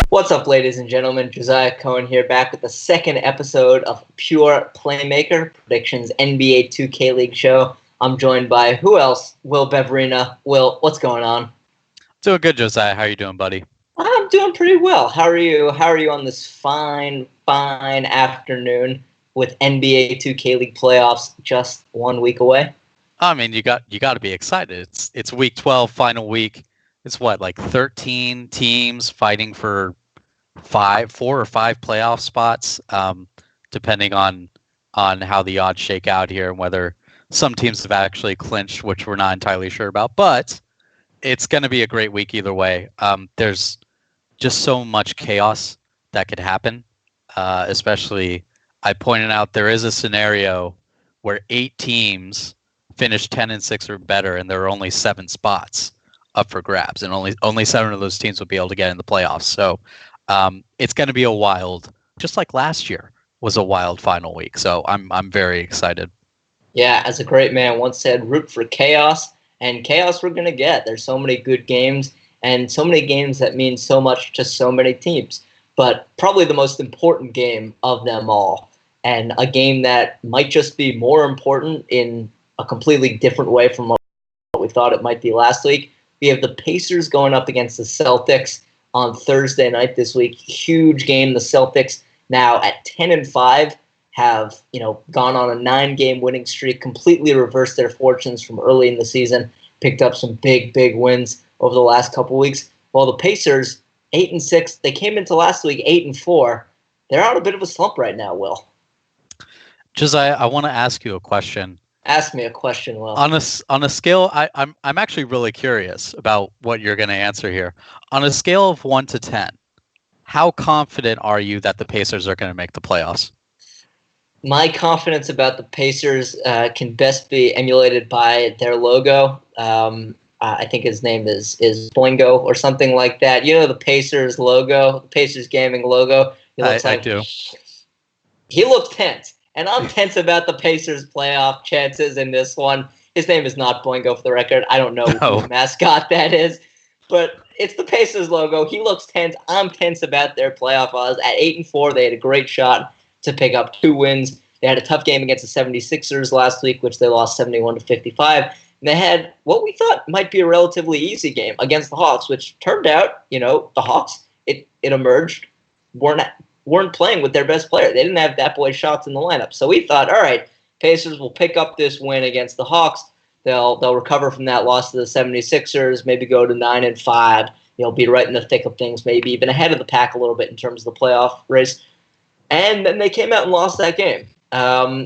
What's up, ladies and gentlemen? Josiah Cohen here, back with the second episode of Pure Playmaker, Predictions NBA 2K League show. I'm joined by, who else? Will Beverina. Will, what's going on? Doing good, Josiah. How are you doing, buddy? I'm doing pretty well. How are you? How are you on this fine afternoon with NBA 2K League playoffs just 1 week away? I mean, you got to be excited. It's week 12, final week. It's like 13 teams fighting for 4 or 5 playoff spots, depending on how the odds shake out here and whether some teams have actually clinched, which we're not entirely sure about. But it's going to be a great week either way. There's just so much chaos that could happen, especially I pointed out there is a scenario where 8 teams finish 10-6 or better, and there are only 7 spots up for grabs, and only 7 of those teams will be able to get in the playoffs. So it's going to be a wild, just like last year was a wild final week. So I'm very excited. Yeah, as a great man once said, root for chaos, and chaos we're going to get. There's so many good games, and so many games that mean so much to so many teams. But probably the most important game of them all, and a game that might just be more important in a completely different way from what we thought it might be last week. We have the Pacers going up against the Celtics on Thursday night this week. Huge game. The Celtics now at 10-5 have gone on a 9-game winning streak, completely reversed their fortunes from early in the season, picked up some big wins over the last couple weeks. While the Pacers 8-6, they came into last week 8-4. They're on a bit of a slump right now, Will. Josiah, I want to ask you a question. Ask me a question, Will. On a scale, I'm actually really curious about what you're going to answer here. On a scale of 1 to 10, how confident are you that the Pacers are going to make the playoffs? My confidence about the Pacers can best be emulated by their logo. I think his name is Boingo or something like that. You know the Pacers logo, the Pacers gaming logo. I do. He looks tense. And I'm tense about the Pacers' playoff chances in this one. His name is not Boingo, for the record. I don't know whose mascot that is. But it's the Pacers logo. He looks tense. I'm tense about their playoff odds. At 8-4, they had a great shot to pick up 2 wins. They had a tough game against the 76ers last week, which they lost 71-55. And they had what we thought might be a relatively easy game against the Hawks, which turned out, the Hawks, it emerged, weren't playing with their best player. They didn't have that boy shots in the lineup. So we thought, all right, Pacers will pick up this win against the Hawks. They'll recover from that loss to the 76ers, maybe go to 9-5. Be right in the thick of things, maybe even ahead of the pack a little bit in terms of the playoff race. And then they came out and lost that game,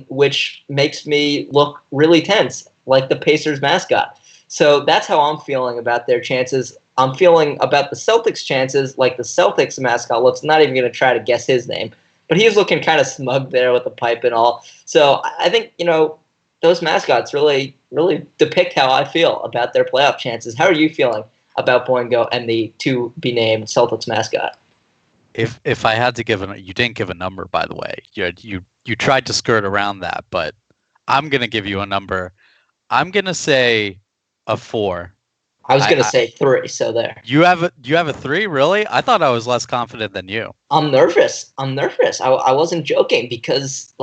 which makes me look really tense, like the Pacers mascot. So that's how I'm feeling about their chances. I'm feeling about the Celtics' chances like the Celtics mascot looks. I'm not even going to try to guess his name, but he's looking kind of smug there with the pipe and all. So I think, those mascots really depict how I feel about their playoff chances. How are you feeling about Boingo and the to-be-named Celtics mascot? If I had to you didn't give a number, by the way. You tried to skirt around that, but I'm going to give you a number. I'm going to say a 4. I was going to say 3, so there. You have a 3, really? I thought I was less confident than you. I'm nervous. I wasn't joking because,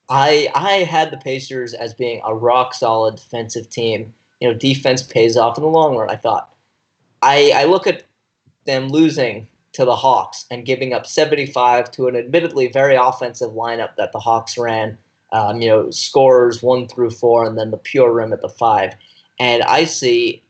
I had the Pacers as being a rock-solid defensive team. Defense pays off in the long run, I thought. I look at them losing to the Hawks and giving up 75 to an admittedly very offensive lineup that the Hawks ran, scorers 1 through 4, and then the pure rim at the 5. And I see,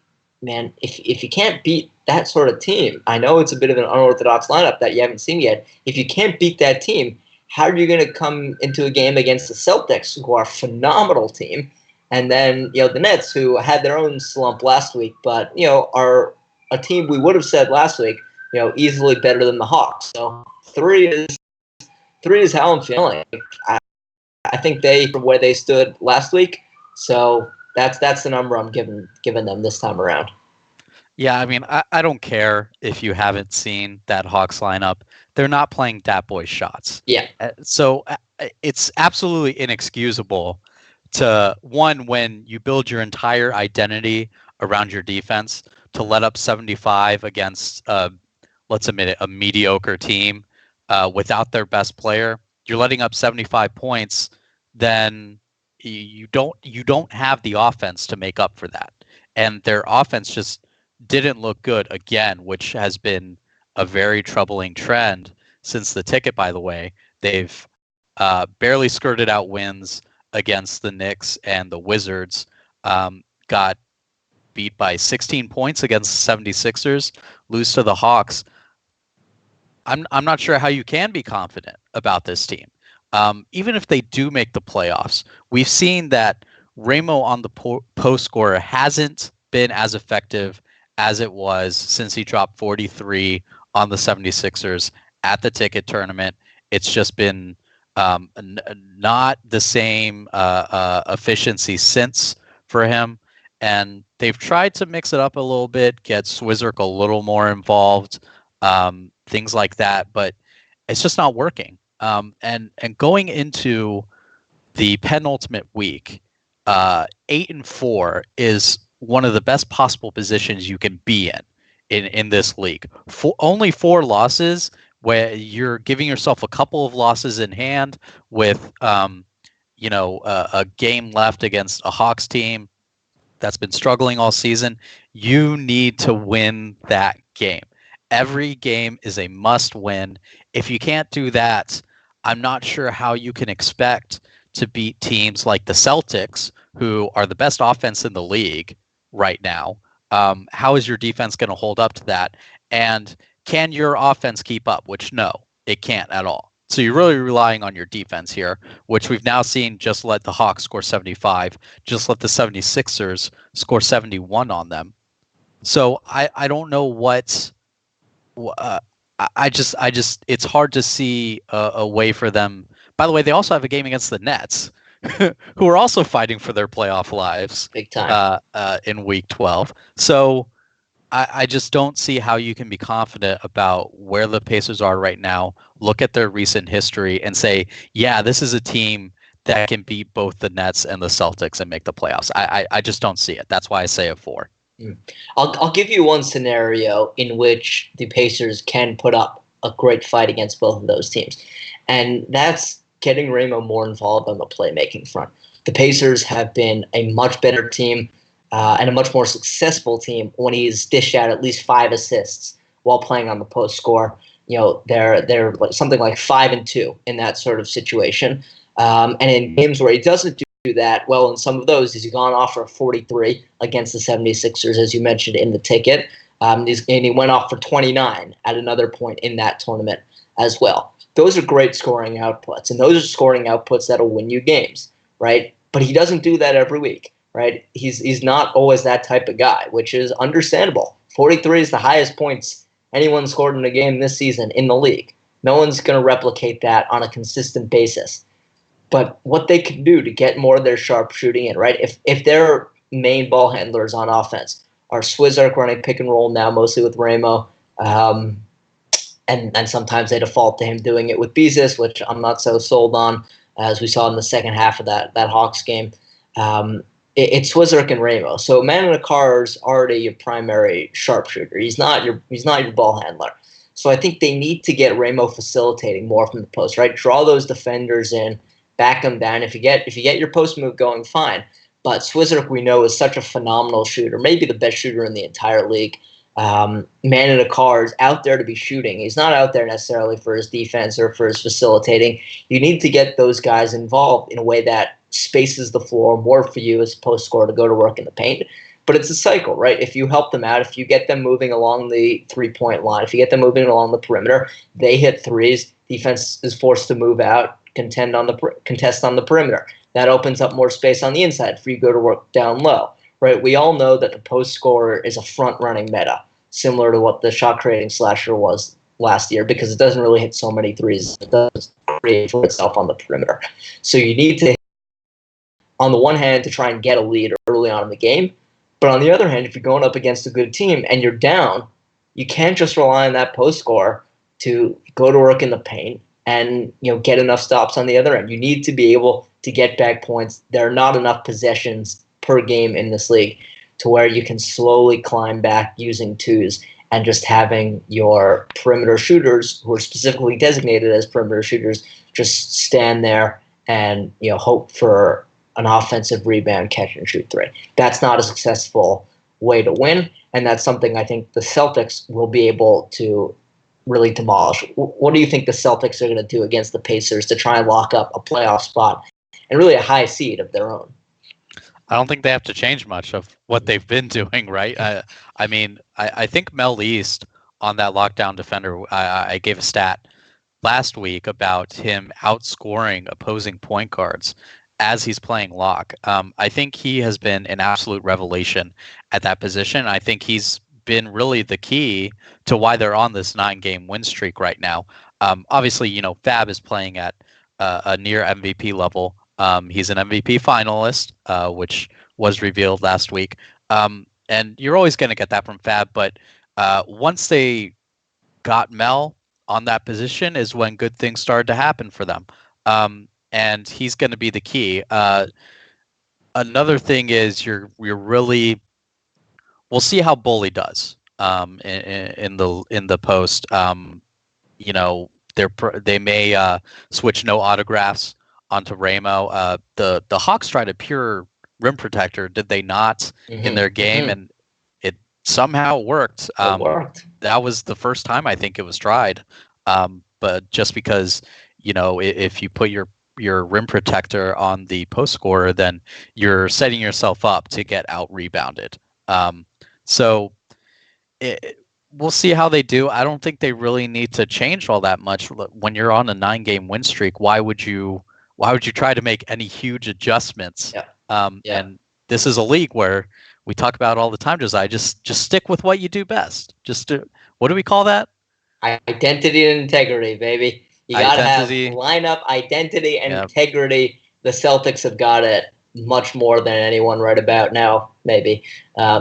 man, if you can't beat that sort of team, I know it's a bit of an unorthodox lineup that you haven't seen yet. If you can't beat that team, how are you going to come into a game against the Celtics, who are a phenomenal team, and then the Nets, who had their own slump last week, but are a team we would have said last week, easily better than the Hawks. So 3 is how I'm feeling. I think from where they stood last week. So that's the number I'm giving them this time around. Yeah, I mean, I don't care if you haven't seen that Hawks lineup. They're not playing Dat Boy shots. Yeah. So it's absolutely inexcusable to one, when you build your entire identity around your defense, to let up 75 against, let's admit it, a mediocre team without their best player, you're letting up 75 points, then you don't have the offense to make up for that. And their offense just didn't look good again, which has been a very troubling trend since the ticket, by the way. They've barely skirted out wins against the Knicks and the Wizards, got beat by 16 points against the 76ers, lose to the Hawks. I'm not sure how you can be confident about this team. Even if they do make the playoffs, we've seen that Ramo on the post scorer hasn't been as effective as it was since he dropped 43 on the 76ers at the ticket tournament. It's just been not the same efficiency since for him. And they've tried to mix it up a little bit, get Swizzerk a little more involved, things like that, but it's just not working. And going into the penultimate week, 8-4 is one of the best possible positions you can be in this league. Only 4 losses, where you're giving yourself a couple of losses in hand with a game left against a Hawks team that's been struggling all season. You need to win that game. Every game is a must win. If you can't do that, I'm not sure how you can expect to beat teams like the Celtics, who are the best offense in the league right now. How is your defense going to hold up to that? And can your offense keep up? Which, no, it can't at all. So you're really relying on your defense here, which we've now seen just let the Hawks score 75, just let the 76ers score 71 on them. So I don't know what I just it's hard to see a way for them. By the way, they also have a game against the Nets, who are also fighting for their playoff lives big time in week 12. So I just don't see how you can be confident about where the Pacers are right now, look at their recent history, and say, yeah, this is a team that can beat both the Nets and the Celtics and make the playoffs. I just don't see it. That's why I say a 4. I'll give you one scenario in which the Pacers can put up a great fight against both of those teams, and that's getting Ramo more involved on the playmaking front. The Pacers have been a much better team and a much more successful team when he's dished out at least 5 assists while playing on the post score. They're something like 5-2 in that sort of situation. And in games where he doesn't do that, well, in some of those, he's gone off for 43 against the 76ers, as you mentioned in the ticket. And he went off for 29 at another point in that tournament as well. Those are great scoring outputs, and those are scoring outputs that'll win you games, right? But he doesn't do that every week. Right, he's not always that type of guy, which is understandable. 43 is the highest points anyone scored in a game this season in the league. No one's going to replicate that on a consistent basis. But what they can do to get more of their sharp shooting in, right? If their main ball handlers on offense are Swizzerk running pick and roll now, mostly with Ramo, and sometimes they default to him doing it with Beezus, which I'm not so sold on, as we saw in the second half of that Hawks game. It's Swizzerk and Ramo. So MamaI'mDatMan's already your primary sharpshooter. He's not your ball handler. So I think they need to get Ramo facilitating more from the post, right? Draw those defenders in, back them down. If you get your post move going, fine. But Swizzerk, we know, is such a phenomenal shooter, maybe the best shooter in the entire league. MamaI'mDatMan is out there to be shooting. He's not out there necessarily for his defense or for his facilitating. You need to get those guys involved in a way that spaces the floor more for you as a post scorer to go to work in the paint. But it's a cycle, right? If you help them out, if you get them moving along the 3-point line, if you get them moving along the perimeter, they hit threes. Defense is forced to move out, contest on the perimeter. That opens up more space on the inside for you to go to work down low, right? We all know that the post scorer is a front-running meta, similar to what the shot creating slasher was last year, because it doesn't really hit so many threes. It does create for itself on the perimeter. So you need to, on the one hand, to try and get a lead early on in the game. But on the other hand, if you're going up against a good team and you're down, you can't just rely on that post score to go to work in the paint and get enough stops on the other end. You need to be able to get back points. There are not enough possessions per game in this league to where you can slowly climb back using twos and just having your perimeter shooters, who are specifically designated as perimeter shooters, just stand there and hope for an offensive rebound, catch and shoot three. That's not a successful way to win, and that's something I think the Celtics will be able to really demolish. What do you think the Celtics are going to do against the Pacers to try and lock up a playoff spot and really a high seed of their own? I don't think they have to change much of what they've been doing, right? I think Mel East on that lockdown defender, I gave a stat last week about him outscoring opposing point guards as he's playing lock. I think he has been an absolute revelation at that position. I think he's been really the key to why they're on this 9-game win streak right now. Obviously, Fab is playing at a near MVP level. He's an MVP finalist, which was revealed last week. And you're always going to get that from Fab, but once they got Mel on that position is when good things started to happen for them. And he's going to be the key. Another thing is you're really. We'll see how Bully does in the post. They may switch no autographs onto Ramo. The Hawks tried a pure rim protector, did they not, in their game? And it somehow worked. It worked. That was the first time I think it was tried. But just because if you put your rim protector on the post scorer, then you're setting yourself up to get out rebounded. So we'll see how they do. I don't think they really need to change all that much. When you're on a 9-game win streak, why would you try to make any huge adjustments? And this is a league where we talk about all the time, Josiah, just stick with what you do best. What do we call that? Identity and integrity, baby. You got to have lineup identity and integrity. The Celtics have got it much more than anyone right about now, maybe.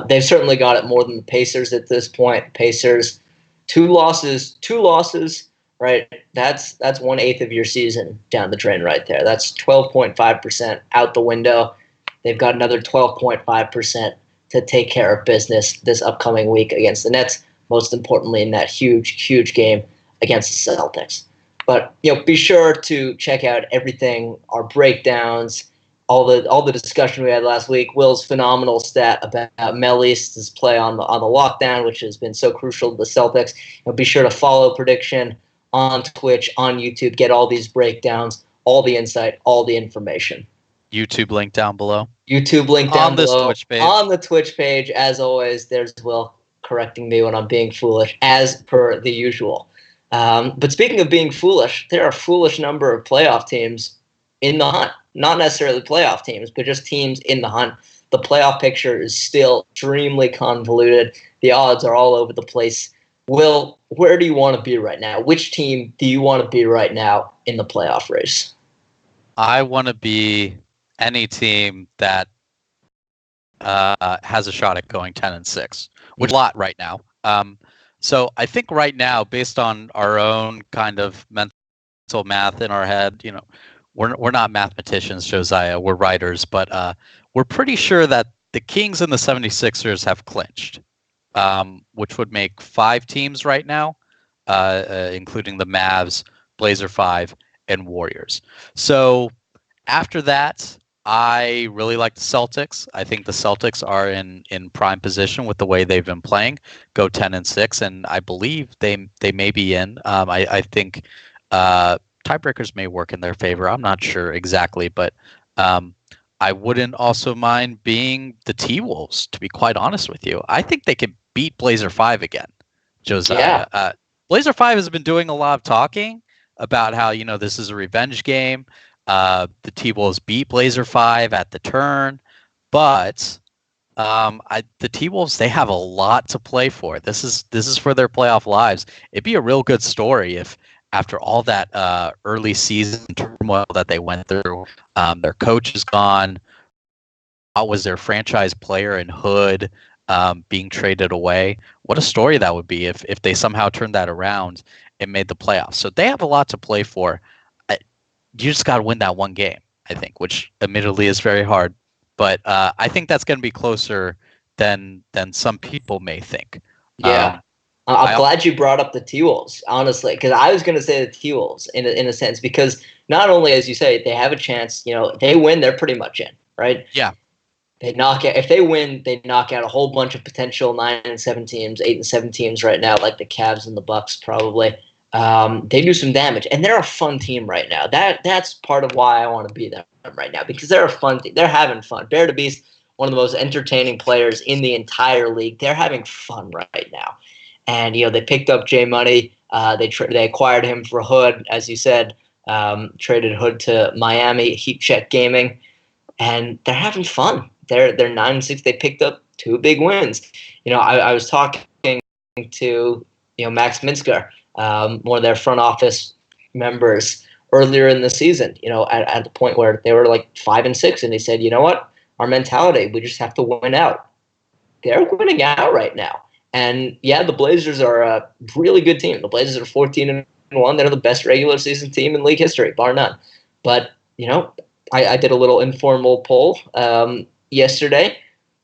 They've certainly got it more than the Pacers at this point. Pacers, two losses, right? That's 1/8 of your season down the drain right there. That's 12.5% out the window. They've got another 12.5% to take care of business this upcoming week against the Nets, most importantly in that huge game against the Celtics. But be sure to check out everything, our breakdowns, all the discussion we had last week. Will's phenomenal stat about Mel East's play on the lockdown, which has been so crucial to the Celtics. Be sure to follow Prediction on Twitch, on YouTube. Get all these breakdowns, all the insight, all the information. YouTube link down below. YouTube link down below. On this Twitch page. On the Twitch page, as always. There's Will correcting me when I'm being foolish, as per the usual. But speaking of being foolish, there are a foolish number of playoff teams in the hunt. Not necessarily playoff teams, but just teams in the hunt. The playoff picture is still extremely convoluted. The odds are all over the place. Will, where do you want to be right now? Which team do you want to be right now in the playoff race? I want to be any team that has a shot at going 10-6, which is a lot right now. So I think right now, based on our own kind of mental math in our head, we're not mathematicians, Josiah. We're writers, but we're pretty sure that the Kings and the 76ers have clinched, which would make 5 teams right now, including the Mavs, Blazer 5, and Warriors. So after that, I really like the Celtics. I think the Celtics are in prime position with the way they've been playing. Go 10-6, and I believe they may be in. I think tiebreakers may work in their favor. I'm not sure exactly, but I wouldn't also mind being the T-Wolves, to be quite honest with you. I think they could beat Blazer 5 again, Josiah. Yeah. Blazer 5 has been doing a lot of talking about how, this is a revenge game. The T-Wolves beat Blazer 5 at the turn, but the T-Wolves, they have a lot to play for. This is for their playoff lives. It'd be a real good story if after all that early season turmoil that they went through, their coach is gone. What was their franchise player in Hood? being traded away. What a story that would be if they somehow turned that around and made the playoffs. So they have a lot to play for. You just got to win that one game, I think, which admittedly is very hard. But I think that's going to be closer than some people may think. Yeah. I'm glad you brought up the T-Wolves, honestly, because I was going to say the T-Wolves in a sense, because not only, as you say, they have a chance, they win, they're pretty much in, right? Yeah. If they win, they knock out a whole bunch of potential 9-7 teams, 8-7 teams right now, like the Cavs and the Bucks probably. They do some damage, and they're a fun team right now. That's part of why I want to be them right now, because they're a fun team. They're having fun. Bear to Beast, one of the most entertaining players in the entire league. They're having fun right now. And, they picked up Jay Money. They acquired him for Hood, as you said, traded Hood to Miami, Heat Check Gaming, and they're having fun. They're 9-6. They picked up 2 big wins. I was talking to, Max Minsker, one of their front office members earlier in the season, at the point where they were like 5-6. And he said, you know what? Our mentality, we just have to win out. They're winning out right now. And yeah, the Blazers are a really good team. The Blazers are 14-1. They're the best regular season team in league history, bar none. But, I did a little informal poll yesterday.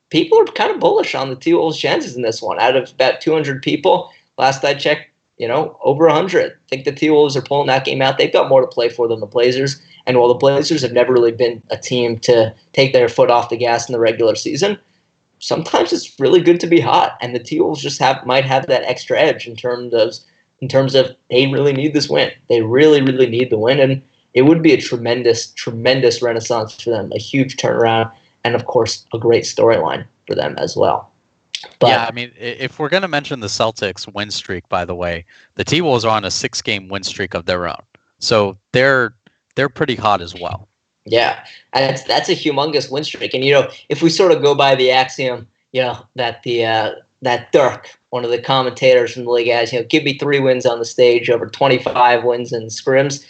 People are kind of bullish on the T-Wolves' chances in this one. Out of about 200 people, last I checked, over 100. I think the T-Wolves are pulling that game out. They've got more to play for than the Blazers. And while the Blazers have never really been a team to take their foot off the gas in the regular season, sometimes it's really good to be hot, and the T-Wolves just might have that extra edge in terms of they really need this win. They really, really need the win, and it would be a tremendous, tremendous renaissance for them, a huge turnaround, and of course a great storyline for them as well. But, yeah, I mean, if we're going to mention the Celtics win streak, by the way, the T-Wolves are on a 6-game win streak of their own, so they're pretty hot as well. Yeah, and that's a humongous win streak. And, if we sort of go by the axiom, that that Dirk, one of the commentators from the league, has, give me 3 wins on the stage over 25 wins in scrims.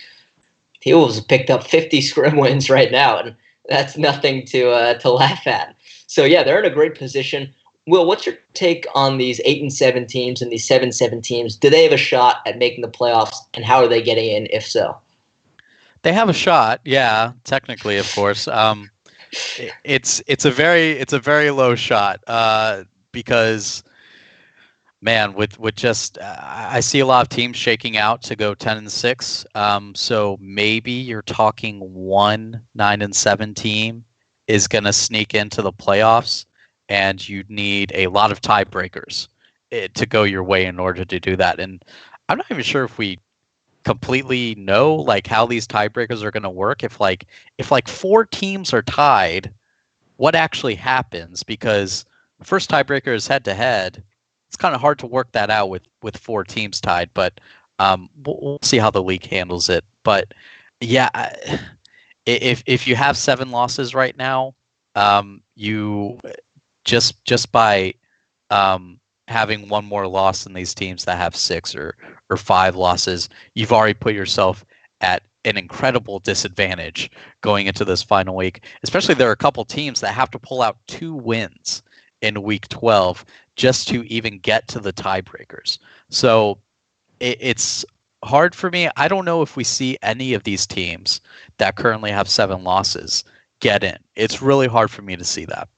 T-Wolves have picked up 50 scrim wins right now, and that's nothing to laugh at. So, yeah, they're in a great position. Will, what's your take on these 8-7 teams and these 7-7 teams? Do they have a shot at making the playoffs, and how are they getting in, if so? They have a shot, yeah. Technically, of course, it's a very low shot because, man, with just I see a lot of teams shaking out to go 10-6. So maybe you're talking 9-7 team is going to sneak into the playoffs, and you need a lot of tiebreakers to go your way in order to do that. And I'm not even sure if we completely know like how these tiebreakers are going to work. If 4 teams are tied, what actually happens? Because the first tiebreaker is head to head. It's kind of hard to work that out with 4 teams tied, but we'll see how the league handles it. But yeah, if you have 7 losses right now, you just by having one more loss than these teams that have 6 or 5 losses, you've already put yourself at an incredible disadvantage going into this final week. Especially there are a couple teams that have to pull out 2 wins in week 12 just to even get to the tiebreakers. So it's hard for me. I don't know if we see any of these teams that currently have 7 losses get in. It's really hard for me to see that.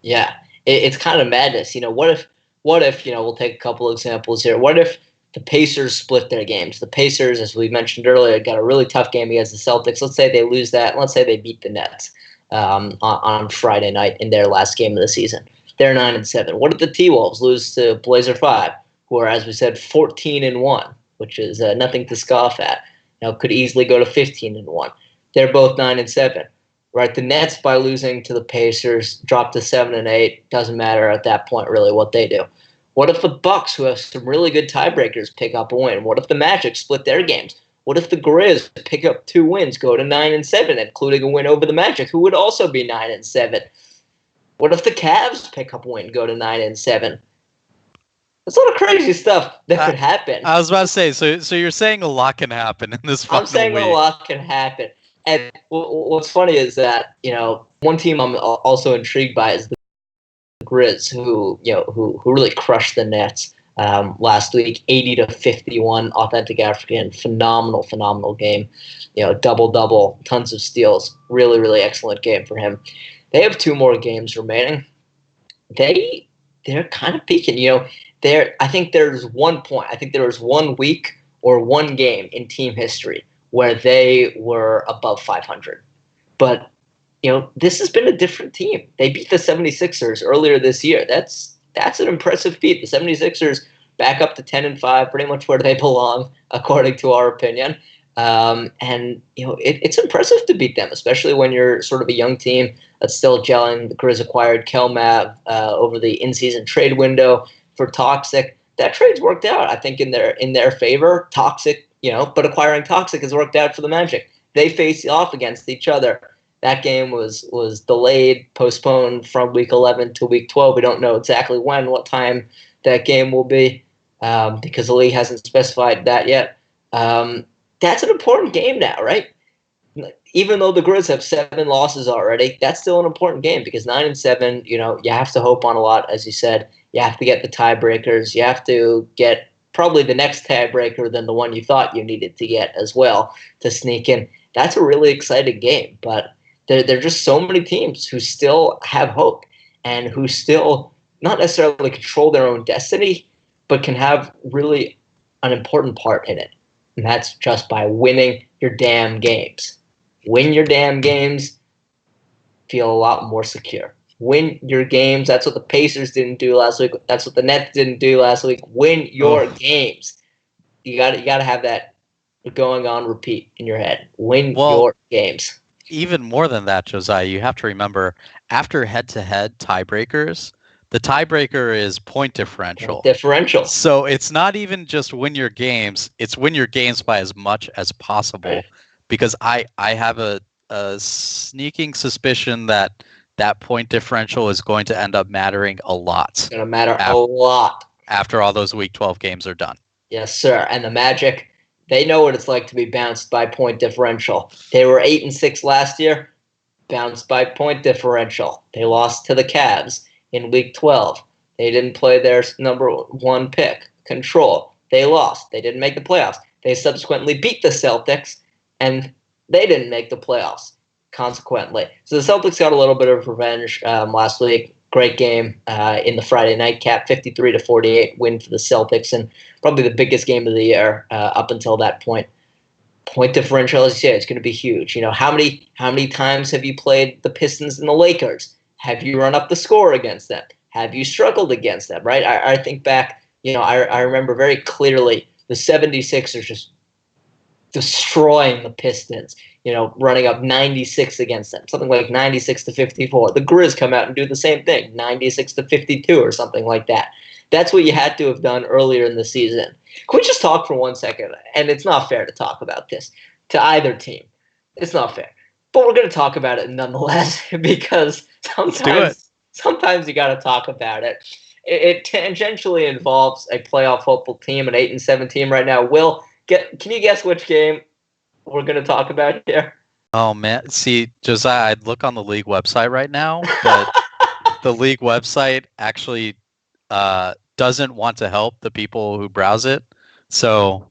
Yeah, it's kind of madness. What if, we'll take a couple examples here. What if the Pacers split their games? The Pacers, as we mentioned earlier, got a really tough game against the Celtics. Let's say they lose that. Let's say they beat the Nets on Friday night in their last game of the season. They're 9-7. What if the T-Wolves lose to Blazer 5, who are, as we said, 14-1, which is nothing to scoff at? Could easily go to 15-1. They're both 9-7. Right, the Nets, by losing to the Pacers, dropped to 7-8. Doesn't matter at that point, really, what they do. What if the Bucks, who have some really good tiebreakers, pick up a win? What if the Magic split their games? What if the Grizz pick up 2 wins, go to 9-7, including a win over the Magic, who would also be 9-7? What if the Cavs pick up a win, go to 9-7? There's a lot of crazy stuff that could happen. I was about to say, so you're saying a lot can happen in this final week. I'm saying a lot can happen. And what's funny is that, one team I'm also intrigued by is the Grizz, who really crushed the Nets last week, 80-51, authentic African, phenomenal game. Double, tons of steals, really excellent game for him. They have 2 more games remaining. They're kind of peaking. I think there's one point. I think there was 1 week or 1 game in team history where they were above 500. But this has been a different team. They beat the 76ers earlier this year. That's an impressive feat. The 76ers back up to 10-5, pretty much where they belong, according to our opinion. It's impressive to beat them, especially when you're sort of a young team that's still gelling. The Grizz acquired Kelmav over the in-season trade window for Toxic. That trade's worked out, I think, in their favor. Toxic, but acquiring Toxic has worked out for the Magic. They face off against each other. That game was delayed, postponed from week 11 to week 12. We don't know exactly what time that game will be because the league hasn't specified that yet. That's an important game now, right? Even though the Grizz have 7 losses already, that's still an important game because 9-7, you have to hope on a lot, as you said. You have to get the tiebreakers. You have to get probably the next tiebreaker than the one you thought you needed to get as well to sneak in. That's a really exciting game, but there are just so many teams who still have hope and who still not necessarily control their own destiny, but can have really an important part in it. And that's just by winning your damn games. Win your damn games, feel a lot more secure. Win your games. That's what the Pacers didn't do last week. That's what the Nets didn't do last week. Win your games. You got to have that going on repeat in your head. Win your games. Even more than that, Josiah, you have to remember, after head-to-head tiebreakers, the tiebreaker is point differential. So it's not even just win your games. It's win your games by as much as possible. Right. Because I have a sneaking suspicion that point differential is going to end up mattering a lot. It's going to matter a lot. After all those Week 12 games are done. Yes, sir. And the Magic, they know what it's like to be bounced by point differential. They were 8-6 last year, bounced by point differential. They lost to the Cavs in Week 12. They didn't play their number 1 pick, Control. They lost. They didn't make the playoffs. They subsequently beat the Celtics, and they didn't make the playoffs, consequently. So the Celtics got a little bit of revenge last week. Great game in the Friday night cap, 53-48 win for the Celtics, and probably the biggest game of the year up until that point. Point differential, as you say, it's going to be huge. How many times have you played the Pistons and the Lakers? Have you run up the score against them? Have you struggled against them? Right? I think back. I remember very clearly the 76ers just destroying the Pistons, running up 96 against them, something like 96-54. The Grizz come out and do the same thing, 96-52 or something like that. That's what you had to have done earlier in the season. Can we just talk for 1 second? And it's not fair to talk about this to either team. It's not fair. But we're going to talk about it nonetheless because sometimes you got to talk about it. It tangentially involves a playoff hopeful team, an 8-7 team right now. Can you guess which game we're going to talk about here? Oh, man. See, Josiah, I'd look on the league website right now, but the league website actually doesn't want to help the people who browse it. So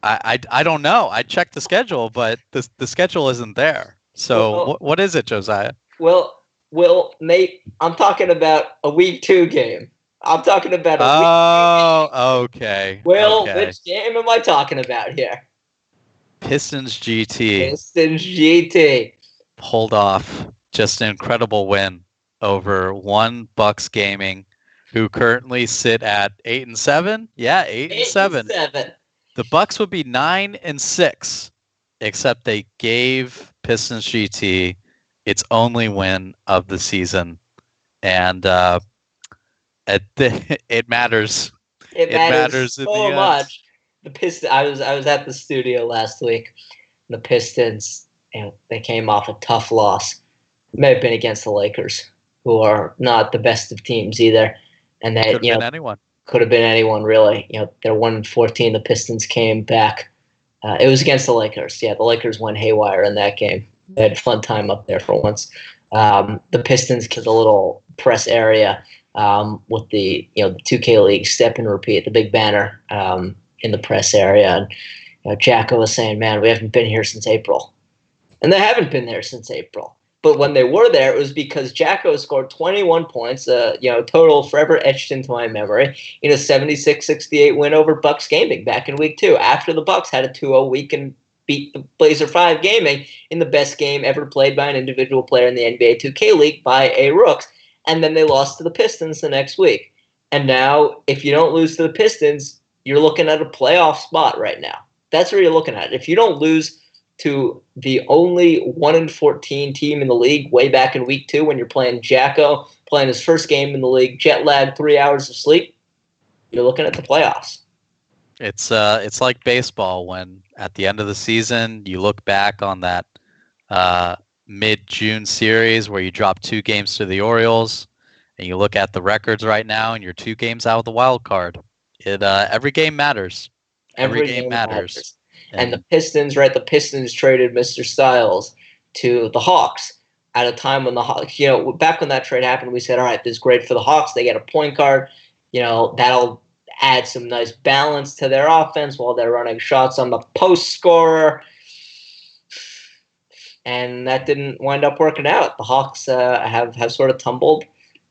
I don't know. I checked the schedule, but the schedule isn't there. So what is it, Josiah? Well, Nate, I'm talking about a Week 2 game. I'm talking about a Week 2 game. Oh, okay. Well, which game am I talking about here? Pistons GT. Pistons GT. Pulled off just an incredible win over Bucks Gaming, who currently sit at 8-7. Yeah, 8-7. The Bucks would be 9-6, except they gave Pistons GT its only win of the season, and it matters. It matters so much. The Pistons. I was at the studio last week. The Pistons, they came off a tough loss. It may have been against the Lakers, who are not the best of teams either. And that could have been anyone. Could have been anyone, really. They're 1-14. The Pistons came back. It was against the Lakers. Yeah, the Lakers went haywire in that game. They had a fun time up there for once. The Pistons get a little press area with the the 2K League step and repeat, the big banner in the press area. And Jacko was saying, "Man, we haven't been here since April," and they haven't been there since April. But when they were there, it was because Jacko scored 21 points, total forever etched into my memory, in a 76-68 win over Bucks Gaming back in week 2, after the Bucks had a 2-0 week and beat the Blazer 5 Gaming in the best game ever played by an individual player in the NBA 2K League by a Rooks. And then they lost to the Pistons the next week. And now, if you don't lose to the Pistons, you're looking at a playoff spot right now. That's where you're looking at. If you don't lose to the only 1-14 team in the league way back in week 2 when you're playing Jacko, playing his first game in the league, jet lag, 3 hours of sleep, you're looking at the playoffs. It's like baseball when at the end of the season you look back on that mid-June series where you dropped 2 games to the Orioles, and you look at the records right now and you're 2 games out of the wild card. Every game matters. Every game matters. And the Pistons, right? The Pistons traded Mr. Styles to the Hawks at a time when the Hawks, back when that trade happened, we said, all right, this is great for the Hawks. They get a point guard. That'll add some nice balance to their offense while they're running shots on the post scorer. And that didn't wind up working out. The Hawks have sort of tumbled.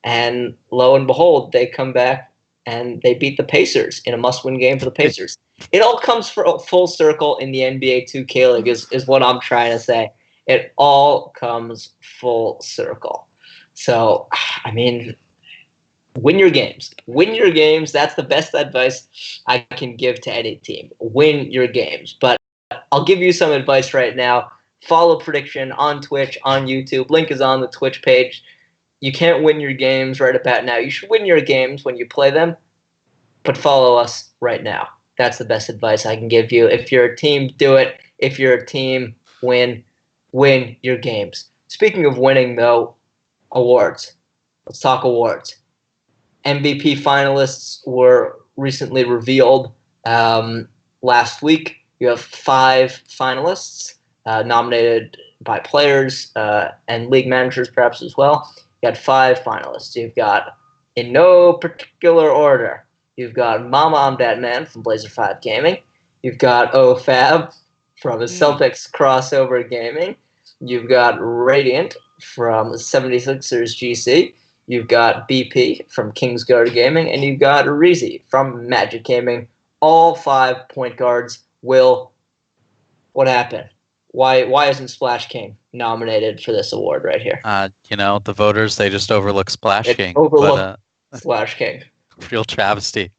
And lo and behold, they come back and they beat the Pacers in a must-win game for the Pacers. It all comes full circle in the NBA 2K League is what I'm trying to say. It all comes full circle. So, I mean, win your games. Win your games. That's the best advice I can give to any team. Win your games. But I'll give you some advice right now. Follow Prediction on Twitch, on YouTube. Link is on the Twitch page. You can't win your games right about now. You should win your games when you play them, but follow us right now. That's the best advice I can give you. If you're a team, do it. If you're a team, win your games. Speaking of winning, though, awards. Let's talk awards. MVP finalists were recently revealed last week. You have 5 finalists nominated by players and league managers perhaps as well. You got 5 finalists. You've got, in no particular order, you've got MamaI'mDatMan from Blazer 5 Gaming. You've got OFab from the Celtics Crossover Gaming. You've got Radiant from the 76ers GC. You've got BP from Kingsguard Gaming. And you've got Reezy from Magic Gaming. All 5 point guards. Will, what happened? Why isn't Splash King nominated for this award right here? The voters, they just overlook Splash King. Overlook Splash King. Real travesty.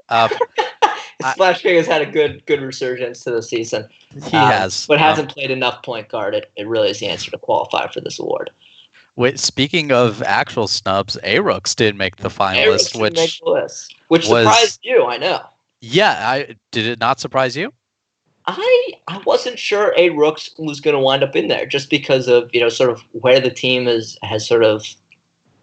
Splash King has had a good resurgence to the season. He has. But hasn't played enough point guard. It really is the answer to qualify for this award. Wait, speaking of actual snubs, A-Rooks did make the finalist, which surprised you, I know. Yeah, did it not surprise you? I wasn't sure A-Rooks was going to wind up in there just because of sort of where the team has sort of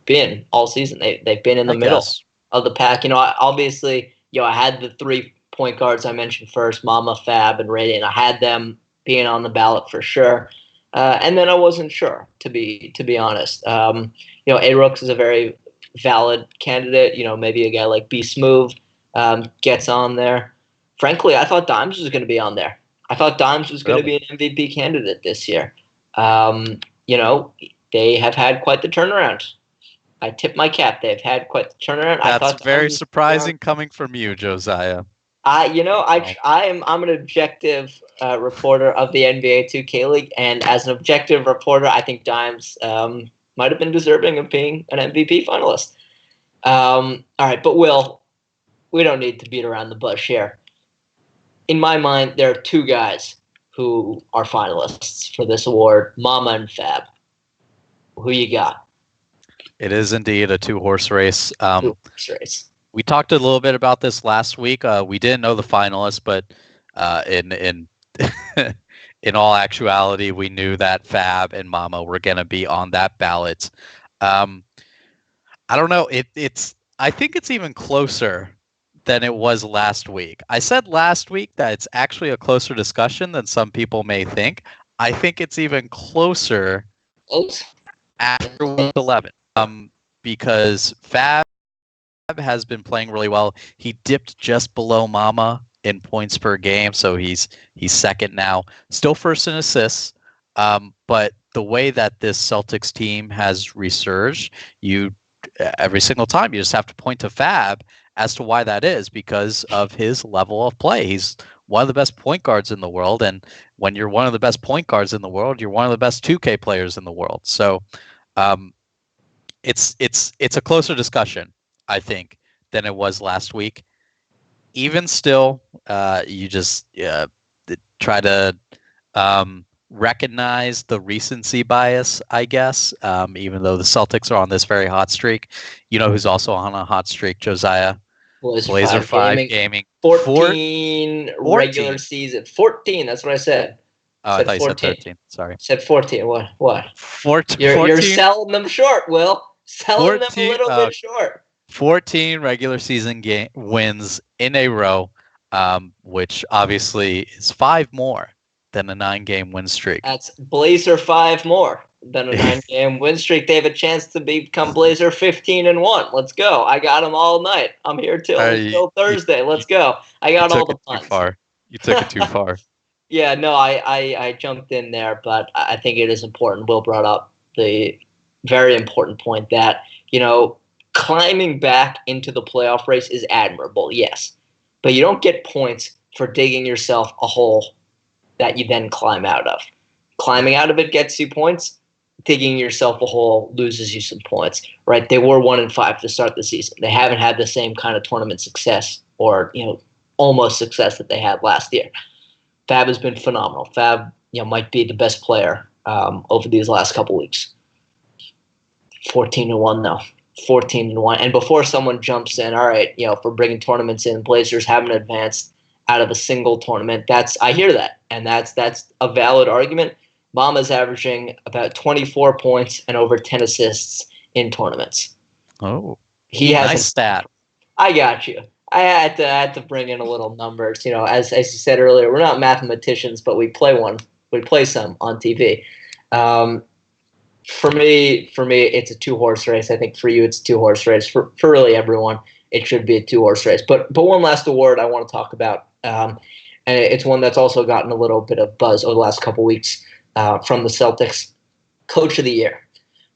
been all season. They've been in the middle of the pack. Obviously, I had the 3 point guards I mentioned first, Mama, Fab, and Radiant. I had them being on the ballot for sure. And then I wasn't sure, to be honest. A-Rooks is a very valid candidate. Maybe a guy like B Smooth gets on there. Frankly, I thought Dimes was going to be on there. I thought Dimes was going to be an MVP candidate this year. They have had quite the turnaround. I tip my cap. They've had quite the turnaround. That's very surprising coming from you, Josiah. I'm an objective reporter of the NBA 2K League, and as an objective reporter, I think Dimes might have been deserving of being an MVP finalist. All right, but Will, we don't need to beat around the bush here. In my mind, there are 2 guys who are finalists for this award, Mama and Fab. Who you got? It is indeed a 2-horse race. 2-horse race. We talked a little bit about this last week. We didn't know the finalists, but in in all actuality, we knew that Fab and Mama were going to be on that ballot. I don't know. I think it's even closer than it was last week. I said last week that it's actually a closer discussion than some people may think. I think it's even closer after week 11. because Fab has been playing really well. He dipped just below Mama in points per game, so he's second now. Still first in assists, but the way that this Celtics team has resurged, every single time you just have to point to Fab as to why that is, because of his level of play. He's one of the best point guards in the world, and when you're one of the best point guards in the world, you're one of the best 2K players in the world. So it's a closer discussion, I think, than it was last week. Even still, you just try to recognize the recency bias, I guess, even though the Celtics are on this very hot streak. You know who's also on a hot streak, Josiah? Blazer 5 Gaming. 14 regular season. 14, that's what I said. Oh, I thought 14. You said 13. Sorry. Said 14. What? 14. You're selling them short, Will. Selling 14, them a little bit short. 14 regular season wins in a row, which obviously is 5 more than a 9-game win streak. That's Blazer 5 more than a 9-game win streak. They have a chance to become Blazer 15-1. Let's go. I got them all night. I'm here till Thursday. Let's go. I got all the puns. You took it too far. Yeah, no, I jumped in there, but I think it is important. Will brought up the very important point that, climbing back into the playoff race is admirable, yes. But you don't get points for digging yourself a hole that you then climb out of. Climbing out of it gets you points. Digging yourself a hole loses you some points, right? They were 1-5 to start the season. They haven't had the same kind of tournament success or, almost success that they had last year. Fab has been phenomenal. Fab, might be the best player over these last couple weeks. 14-1 though. 14-1. And before someone jumps in, all right, for bringing tournaments in, Blazers haven't advanced out of a single tournament. I hear that, and that's a valid argument. Mama's averaging about 24 points and over 10 assists in tournaments. Oh, nice stat. I got you. I had to bring in a little numbers. As you said earlier, we're not mathematicians, but we play one. We play some on TV. For me, it's a 2-horse race. I think for you, it's a 2-horse race. For really everyone, it should be a 2-horse race. But one last award I want to talk about, and it's one that's also gotten a little bit of buzz over the last couple weeks from the Celtics. Coach of the Year,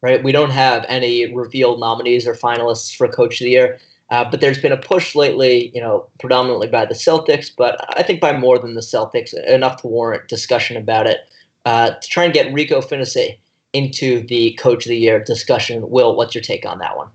right? We don't have any revealed nominees or finalists for Coach of the Year, but there's been a push lately, predominantly by the Celtics, but I think by more than the Celtics, enough to warrant discussion about it, to try and get Rico Finisee into the Coach of the Year discussion. Will, what's your take on that one?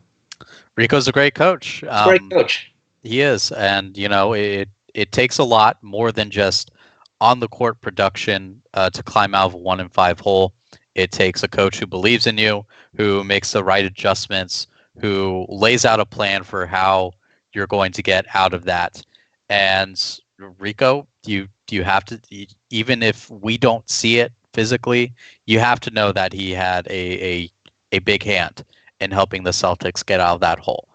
Rico's a great coach. Great coach. He is, and it takes a lot more than just on the court production to climb out of a 1-5 hole. It takes a coach who believes in you, who makes the right adjustments, who lays out a plan for how you're going to get out of that. And Rico, you have to, even if we don't see it physically, you have to know that he had a big hand in helping the Celtics get out of that hole.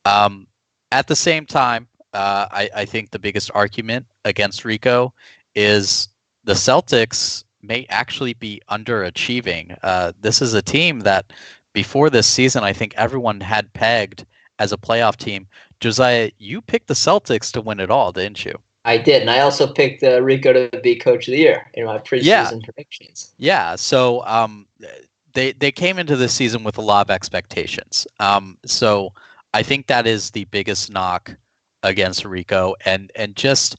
At the same time, I think the biggest argument against Rico is the Celtics may actually be underachieving. This is a team that before this season, I think everyone had pegged as a playoff team. Josiah, you picked the Celtics to win it all, didn't you? I did, and I also picked Rico to be Coach of the Year in my preseason predictions. Yeah, so they came into this season with a lot of expectations. So I think that is the biggest knock against Rico, and just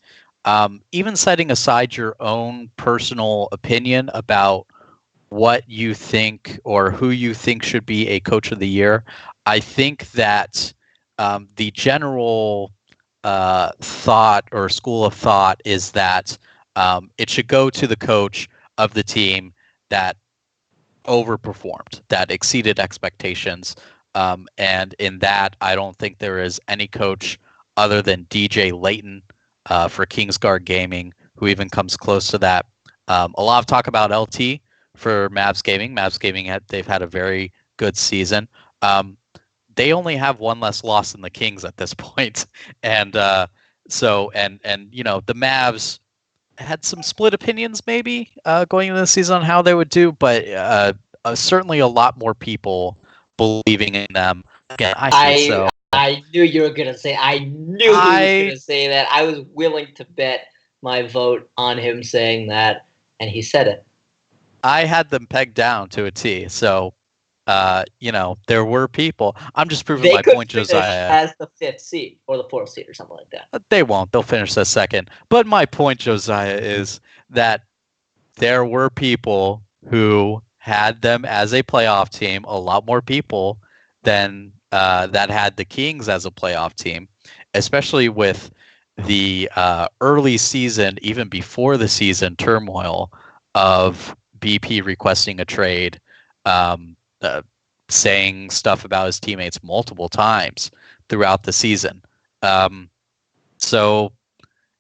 even setting aside your own personal opinion about what you think or who you think should be a Coach of the Year, I think that the general thought or school of thought is that it should go to the coach of the team that overperformed, that exceeded expectations. And in that, I don't think there is any coach other than DJ Layton for Kingsguard Gaming who even comes close to that. A lot of talk about LT for Mavs Gaming. Mavs Gaming, they've had a very good season. They only have one less loss than the Kings at this point. And the Mavs had some split opinions maybe going into the season on how they would do, but certainly a lot more people believing in them Again, I think so. I knew you were gonna say. I knew he was gonna say that. I was willing to bet my vote on him saying that, and he said it. I had them pegged down to a T. So, there were people. I'm just proving my point, Josiah. As the 5th seed or the 4th seed or something like that. They won't. They'll finish the second. But my point, Josiah, is that there were people who had them as a playoff team. A lot more people than that had the Kings as a playoff team, especially with the early season, even before the season turmoil of BP requesting a trade, saying stuff about his teammates multiple times throughout the season. So,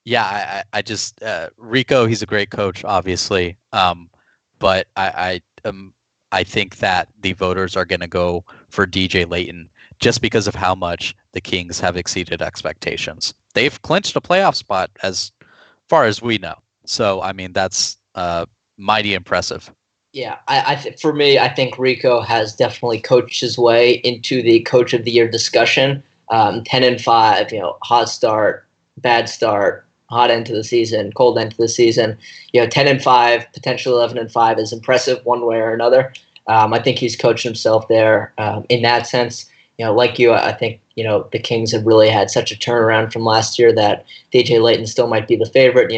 yeah, I just Rico, he's a great coach, obviously, but I think that the voters are going to go for DJ Layton just because of how much the Kings have exceeded expectations. They've clinched a playoff spot as far as we know. So, I mean, that's mighty impressive. Yeah, for me, I think Rico has definitely coached his way into the Coach of the Year discussion. 10-5, hot start, bad start, hot end to the season, cold end to the season. 10-5, potentially 11-5 is impressive one way or another. I think he's coached himself there in that sense. Like you, I think the Kings have really had such a turnaround from last year that DJ Layton still might be the favorite.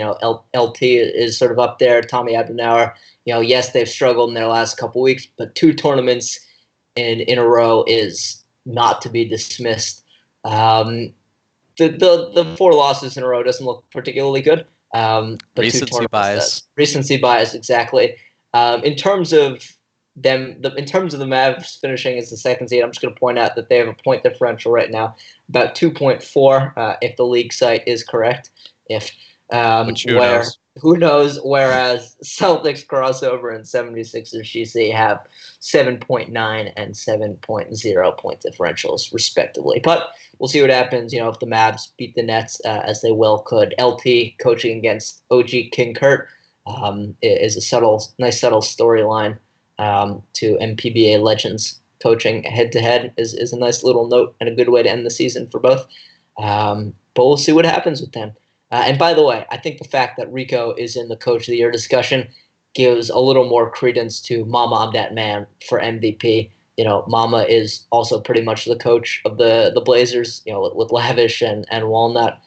LT is sort of up there. Tommy Abdenauer. Yes, they've struggled in their last couple weeks, but 2 tournaments in a row is not to be dismissed. The 4 losses in a row doesn't look particularly good. But recency bias. Recency bias, exactly. In terms of them, in terms of the Mavs finishing as the 2nd seed, I'm just going to point out that they have a point differential right now, about 2.4, if the league site is correct. Which who knows? Whereas Celtics crossover and 76ers GC have 7.9 and 7.0 point differentials, respectively. But we'll see what happens. If the Mavs beat the Nets, as they well could. LT coaching against OG King Kurt is a nice subtle storyline to MPBA legends. Coaching head-to-head is a nice little note and a good way to end the season for both. But we'll see what happens with them. And by the way, I think the fact that Rico is in the Coach of the Year discussion gives a little more credence to MamaI'mDatMan for MVP. Mama is also pretty much the coach of the Blazers, with Lavish and Walnut.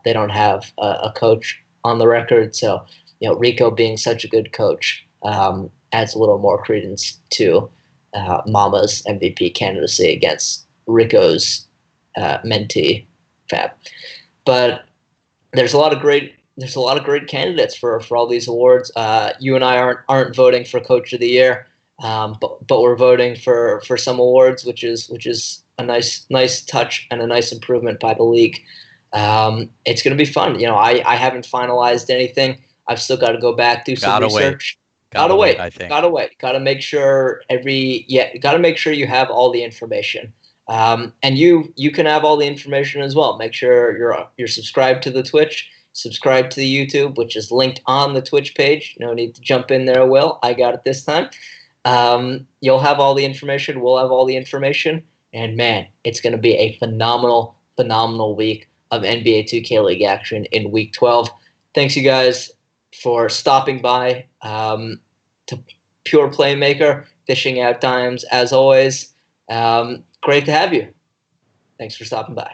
They don't have a coach on the record. So, Rico being such a good coach adds a little more credence to Mama's MVP candidacy against Rico's mentee Fab. But there's a lot of great candidates for all these awards. You and I aren't voting for Coach of the Year, but we're voting for some awards, which is a nice touch and a nice improvement by the league. It's going to be fun. I haven't finalized anything. I've still got to go back, do some research. Gotta wait. I think. Gotta wait. Gotta make sure gotta make sure you have all the information. And you can have all the information as well. Make sure you're subscribed to the Twitch, subscribe to the YouTube, which is linked on the Twitch page. No need to jump in there, Will. I got it this time. You'll have all the information. We'll have all the information. And, man, it's going to be a phenomenal, phenomenal week of NBA 2K League action in Week 12. Thanks, you guys, for stopping by to Pure Playmaker, Fishing Out Dimes, as always. Great to have you. Thanks for stopping by.